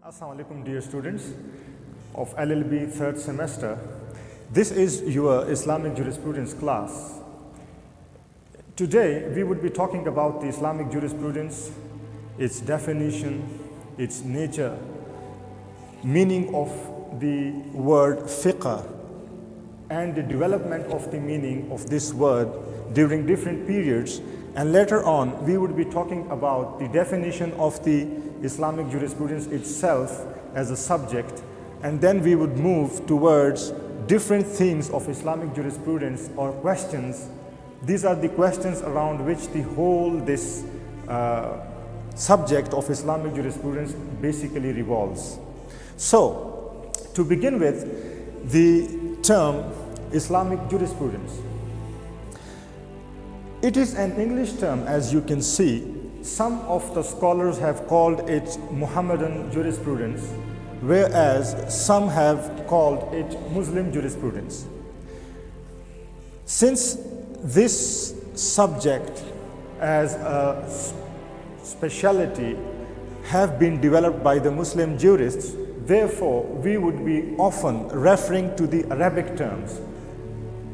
Assalamu alaikum, dear students of LLB third semester. This is your Islamic jurisprudence class. Today we would be talking about the Islamic jurisprudence, its definition, its nature, meaning of the word fiqh, and the development of the meaning of this word during different periods. And later on, we would be talking about the definition of the Islamic jurisprudence itself as a subject, and then we would move towards different themes of Islamic jurisprudence or questions. These are the questions around which the whole this subject of Islamic jurisprudence basically revolves. So, to begin with, the term Islamic jurisprudence. It is an English term, as you can see. Some of the scholars have called it Muhammadan jurisprudence, whereas some have called it Muslim jurisprudence. Since this subject as a specialty have been developed by the Muslim jurists, therefore we would be often referring to the Arabic terms.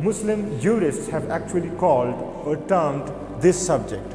Muslim jurists have actually called or termed this subject.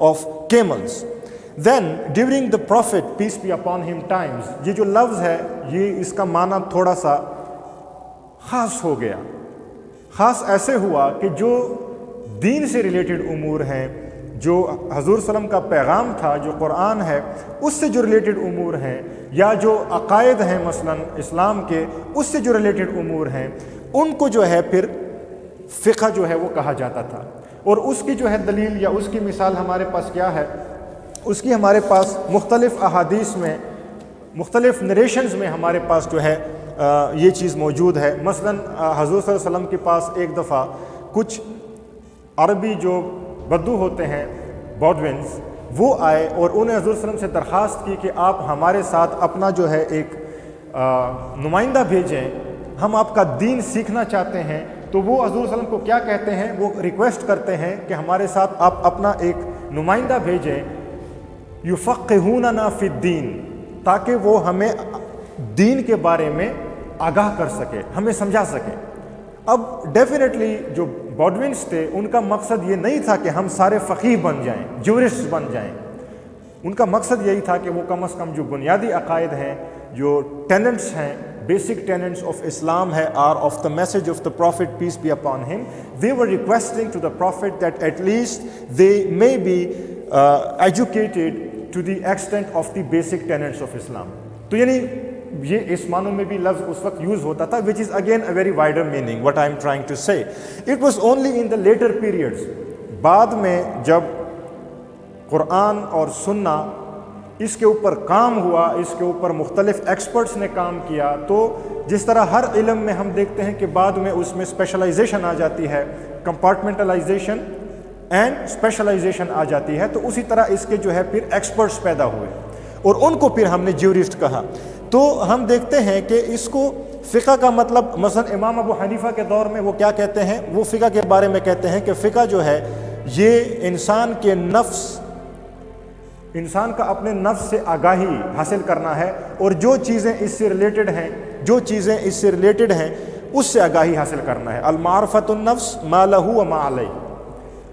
of camels. Then during the Prophet peace be upon him times, یہ جو لفظ ہے یہ اس کا معنی تھوڑا سا خاص ہو گیا. خاص ایسے ہوا کہ جو دین سے ریلیٹڈ امور ہیں, جو حضور صلی اللہ علیہ وسلم کا پیغام تھا, جو قرآن ہے اس سے جو ریلیٹڈ امور ہیں, یا جو عقائد ہیں مثلا اسلام کے اس سے جو ریلیٹڈ امور ہیں, ان کو جو ہے پھر فقہ جو ہے وہ کہا جاتا تھا. اور اس کی جو ہے دلیل یا اس کی مثال ہمارے پاس کیا ہے, اس کی ہمارے پاس مختلف احادیث میں, مختلف نریشنز میں ہمارے پاس جو ہے یہ چیز موجود ہے. مثلا حضور صلی اللہ علیہ وسلم کے پاس ایک دفعہ کچھ عربی جو بدو ہوتے ہیں, بوڈونز, وہ آئے اور انہیں حضور صلی اللہ علیہ وسلم سے درخواست کی کہ آپ ہمارے ساتھ اپنا جو ہے ایک نمائندہ بھیجیں, ہم آپ کا دین سیکھنا چاہتے ہیں. تو وہ حضور صلی اللہ علیہ وسلم کو کیا کہتے ہیں, وہ ریکویسٹ کرتے ہیں کہ ہمارے ساتھ آپ اپنا ایک نمائندہ بھیجیں, یفقہوننا فی الدین, تاکہ وہ ہمیں دین کے بارے میں آگاہ کر سکے, ہمیں سمجھا سکے. اب ڈیفینیٹلی جو بوڈونز تھے ان کا مقصد یہ نہیں تھا کہ ہم سارے فقیہ بن جائیں, جورسٹ بن جائیں. ان کا مقصد یہی تھا کہ وہ کم از کم جو بنیادی عقائد ہیں, جو ٹیننٹس ہیں, بیسک ٹیننٹس آف اسلام ہے, are of the message of the prophet peace be upon him, they were requesting to the prophet that at least they may be educated to the extent of the basic tenets of Islam. تو یعنی یہ اس معنوں میں بھی لفظ اس وقت use ہوتا تھا, which is again a very wider meaning, what I am trying to say. It was only in the later periods, بعد میں جب قرآن اور سنہ اس کے اوپر کام ہوا, اس کے اوپر مختلف ایکسپرٹس نے کام کیا, تو جس طرح ہر علم میں ہم دیکھتے ہیں کہ بعد میں اس میں اسپیشلائزیشن آ جاتی ہے, کمپارٹمنٹلائزیشن اینڈ اسپیشلائزیشن آ جاتی ہے, تو اسی طرح اس کے جو ہے پھر ایکسپرٹس پیدا ہوئے اور ان کو پھر ہم نے جیورسٹ کہا. تو ہم دیکھتے ہیں کہ اس کو فقہ کا مطلب, مثلا امام ابو حنیفہ کے دور میں وہ کیا کہتے ہیں, وہ فقہ کے بارے میں کہتے ہیں کہ فقہ جو ہے یہ انسان کے نفس, انسان کا اپنے نفس سے آگاہی حاصل کرنا ہے, اور جو چیزیں اس سے ریلیٹڈ ہیں, جو چیزیں اس سے ریلیٹڈ ہیں اس سے آگاہی حاصل کرنا ہے. المعرفۃ النفس ما لہ و ما علیہ,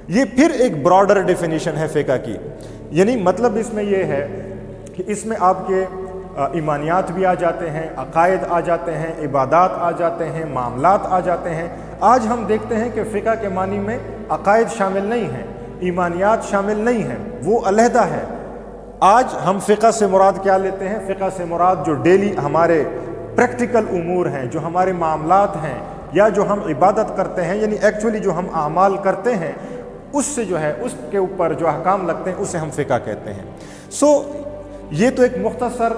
یہ پھر ایک براڈر ڈیفینیشن ہے فقہ کی. یعنی مطلب اس میں یہ ہے کہ اس میں آپ کے ایمانیات بھی آ جاتے ہیں, عقائد آ جاتے ہیں, عبادات آ جاتے ہیں, معاملات آ جاتے ہیں. آج ہم دیکھتے ہیں کہ فقہ کے معنی میں عقائد شامل نہیں ہیں, ایمانیات شامل نہیں ہیں, وہ علیحدہ ہے. آج ہم فقہ سے مراد کیا لیتے ہیں, فقہ سے مراد جو ڈیلی ہمارے پریکٹیکل امور ہیں, جو ہمارے معاملات ہیں, یا جو ہم عبادت کرتے ہیں, یعنی ایکچولی جو ہم اعمال کرتے ہیں اس سے جو ہے اس کے اوپر جو احکام لگتے ہیں اسے ہم فقہ کہتے ہیں. سو یہ تو ایک مختصر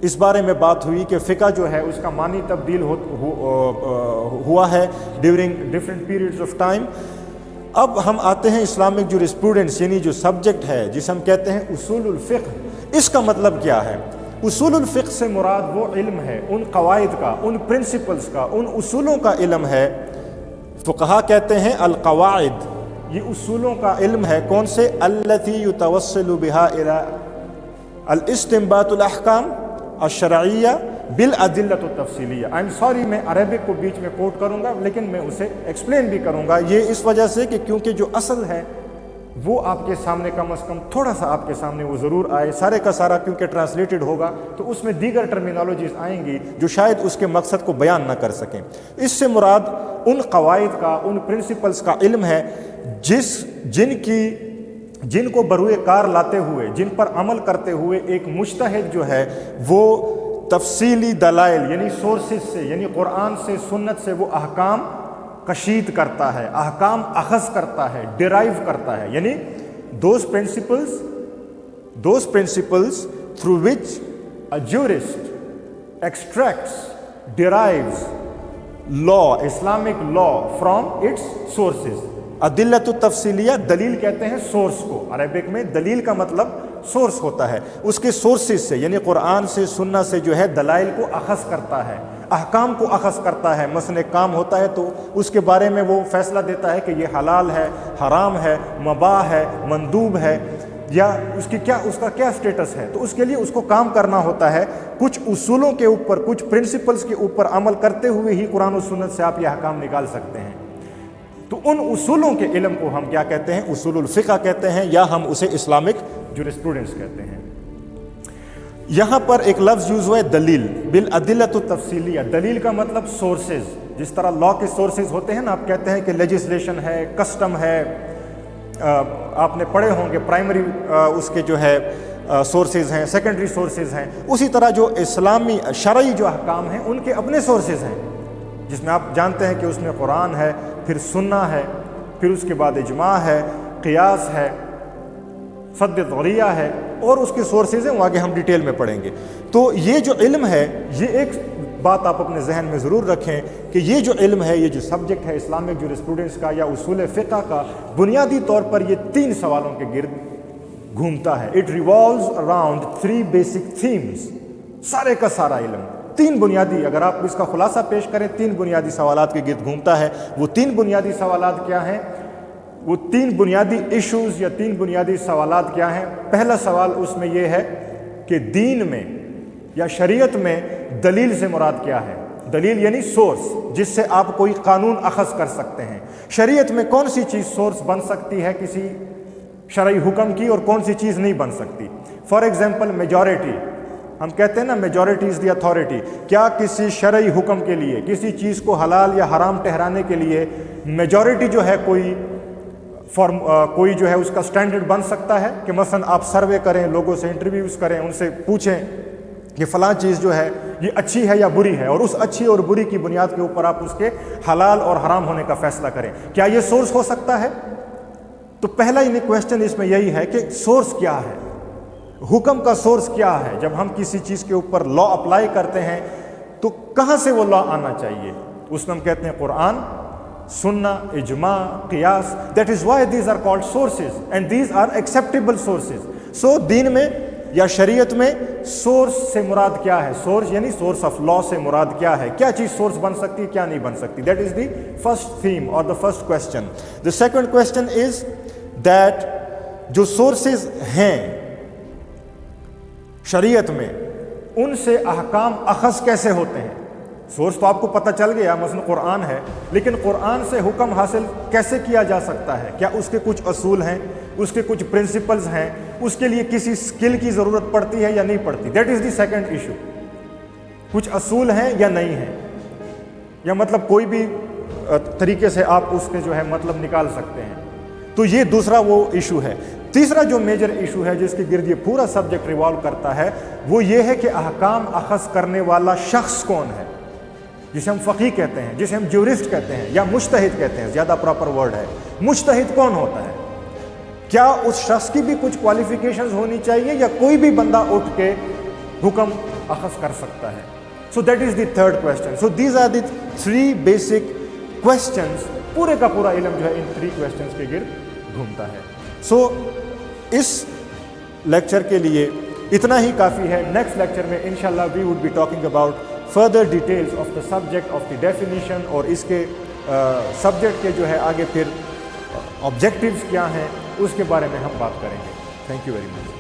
اس بارے میں بات ہوئی کہ فقہ جو ہے اس کا معنی تبدیل ہوا ہے during different periods of time. اب ہم آتے ہیں اسلامک جورسپروڈنس, یعنی جو سبجیکٹ ہے جسے ہم کہتے ہیں اصول الفقہ. اس کا مطلب کیا ہے؟ اصول الفقہ سے مراد وہ علم ہے, ان قواعد کا, ان پرنسپلز کا, ان اصولوں کا علم ہے. فقہا کہتے ہیں القواعد, یہ اصولوں کا علم ہے. کون سے؟ التی یتوصل بها الى الاستنباط الاحکام الشرعیہ بالادلۃ التفصیلیہ. آئی ایم سوری, میں عربک کو بیچ میں کوٹ کروں گا لیکن میں اسے ایکسپلین بھی کروں گا. یہ اس وجہ سے کہ کیونکہ جو اصل ہے وہ آپ کے سامنے کم از کم تھوڑا سا آپ کے سامنے وہ ضرور آئے. سارے کا سارا کیونکہ ٹرانسلیٹڈ ہوگا تو اس میں دیگر ٹرمینالوجیز آئیں گی جو شاید اس کے مقصد کو بیان نہ کر سکیں. اس سے مراد ان قواعد کا, ان پرنسپلز کا علم ہے جن کو بروئے کار لاتے ہوئے, جن پر عمل کرتے ہوئے ایک مجتہد جو ہے وہ تفصیلی دلائل یعنی سورسز سے, یعنی قرآن سے, سنت سے وہ احکام کشید کرتا ہے, احکام اخذ کرتا ہے, ڈرائیو کرتا ہے. یعنی those principles through which a jurist extracts, derives law, Islamic law from its sources. عدلۃ التفصیلیہ, دلیل کہتے ہیں سورس کو. عربک میں دلیل کا مطلب سورس ہوتا ہے, اس کے سورسز سے یعنی قرآن سے, سنہ سے جو ہے دلائل کو اخذ کرتا ہے, احکام کو اخذ کرتا ہے. مثلا کام ہوتا ہے تو اس کے بارے میں وہ فیصلہ دیتا ہے کہ یہ حلال ہے, حرام ہے, مباح ہے, مندوب ہے, یا اس کا کیا سٹیٹس ہے. تو اس کے لیے اس کو کام کرنا ہوتا ہے. کچھ اصولوں کے اوپر, کچھ پرنسپلز کے اوپر عمل کرتے ہوئے ہی قرآن و سنت سے آپ یہ احکام نکال سکتے ہیں. تو ان اصولوں کے علم کو ہم کیا کہتے ہیں؟ اصول الفقہ کہتے ہیں، یا ہم اسے اسلامک جورسپروڈنس کہتے ہیں۔ یہاں پر ایک لفظ یوز ہوا ہے دلیل، بالادلۃ التفصیلیہ۔ دلیل کا مطلب سورسز، جس طرح لا کے سورسز ہوتے ہیں نا، آپ کہتے ہیں کہ لیجسلیشن ہے، کسٹم ہے، آپ نے پڑھے ہوں گے پرائمری اس کے جو ہے سورسز ہیں، سیکنڈری سورسز ہیں، اسی طرح جو اسلامی شرعی جو احکام ہیں ان کے اپنے سورسز ہیں، جس میں آپ جانتے ہیں کہ اس میں قرآن ہے، پھر سنہ ہے، پھر اس کے بعد اجماع ہے، قیاس ہے، صد ذریعہ ہے، اور اس کے سورسز ہیں، وہ آگے ہم ڈیٹیل میں پڑھیں گے۔ تو یہ جو علم ہے، یہ ایک بات آپ اپنے ذہن میں ضرور رکھیں کہ یہ جو علم ہے، یہ جو سبجیکٹ ہے اسلامک جورسپروڈنس کا یا اصول فقہ کا، بنیادی طور پر یہ 3 سوالوں کے گرد گھومتا ہے۔ It revolves around 3 basic themes. سارے کا سارا علم 3 بنیادی، اگر آپ اس کا خلاصہ پیش کریں، 3 بنیادی سوالات کے گرد گھومتا ہے۔ وہ 3 بنیادی سوالات کیا ہیں؟ وہ 3 بنیادی ایشوز یا 3 بنیادی سوالات کیا ہیں؟ پہلا سوال اس میں یہ ہے کہ دین میں یا شریعت میں دلیل سے مراد کیا ہے؟ دلیل یعنی سورس، جس سے آپ کوئی قانون اخذ کر سکتے ہیں۔ شریعت میں کون سی چیز سورس بن سکتی ہے کسی شرعی حکم کی، اور کون سی چیز نہیں بن سکتی؟ فار ایگزامپل میجورٹی، ہم کہتے ہیں نا میجورٹی از دی اتھارٹی۔ کیا کسی شرعی حکم کے لیے، کسی چیز کو حلال یا حرام ٹھہرانے کے لیے میجورٹی جو ہے کوئی جو ہے اس کا سٹینڈرڈ بن سکتا ہے کہ مثلا آپ سروے کریں، لوگوں سے انٹرویوز کریں، ان سے پوچھیں کہ فلاں چیز جو ہے یہ اچھی ہے یا بری ہے، اور اس اچھی اور بری کی بنیاد کے اوپر آپ اس کے حلال اور حرام ہونے کا فیصلہ کریں؟ کیا یہ سورس ہو سکتا ہے؟ تو پہلا کویسچن اس میں یہی ہے کہ سورس کیا ہے، حکم کا سورس کیا ہے؟ جب ہم کسی چیز کے اوپر لا اپلائی کرتے ہیں تو کہاں سے وہ لا آنا چاہیے؟ اس میں ہم کہتے ہیں قرآن، سنہ، اجماع، قیاس۔ That is why these are called sources and these are acceptable sources. So دین میں یا شریعت میں سورس سے مراد کیا ہے؟ سورس یعنی سورس آف لا سے مراد کیا ہے؟ کیا چیز سورس بن سکتی ہے، کیا نہیں بن سکتی؟ That is the first theme اور the first question. The second question is that جو سورسز ہیں شریعت میں، ان سے احکام اخذ کیسے ہوتے ہیں؟ سورس تو آپ کو پتہ چل گیا، مثلا قرآن ہے، لیکن قرآن سے حکم حاصل کیسے کیا جا سکتا ہے؟ کیا اس کے کچھ اصول ہیں، اس کے کچھ پرنسپلز ہیں، اس کے لیے کسی سکل کی ضرورت پڑتی ہے یا نہیں پڑتی؟ That is the second issue. کچھ اصول ہیں یا نہیں ہیں، یا مطلب کوئی بھی طریقے سے آپ اس کے جو ہے مطلب نکال سکتے ہیں؟ تو یہ دوسرا وہ ایشو ہے۔ تیسرا جو میجر ایشو ہے جس کے گرد یہ پورا سبجیکٹ ریوالو کرتا ہے، وہ یہ ہے کہ احکام اخذ کرنے والا شخص کون ہے، جسے ہم فقیہ کہتے ہیں، جسے ہم جورسٹ کہتے ہیں، یا مجتہد کہتے ہیں، زیادہ پراپر ورڈ ہے۔ مجتہد کون ہوتا ہے؟ کیا اس شخص کی بھی کچھ کوالیفیکیشنز ہونی چاہیے، یا کوئی بھی بندہ اٹھ کے حکم اخذ کر سکتا ہے؟ So that is the third question. So these are the 3 basic questions. پورے کا پورا علم جو ہے ان 3 کویسچنز کے گرد گھومتا ہے۔ سو اس لیکچر کے لیے اتنا ہی کافی ہے۔ نیکسٹ لیکچر میں انشاءاللہ we would be talking about further details of the subject of the definition, اور اس کے سبجیکٹ کے جو ہے آگے پھر آبجیکٹیوز کیا ہیں اس کے بارے میں ہم بات کریں گے۔ Thank you very much.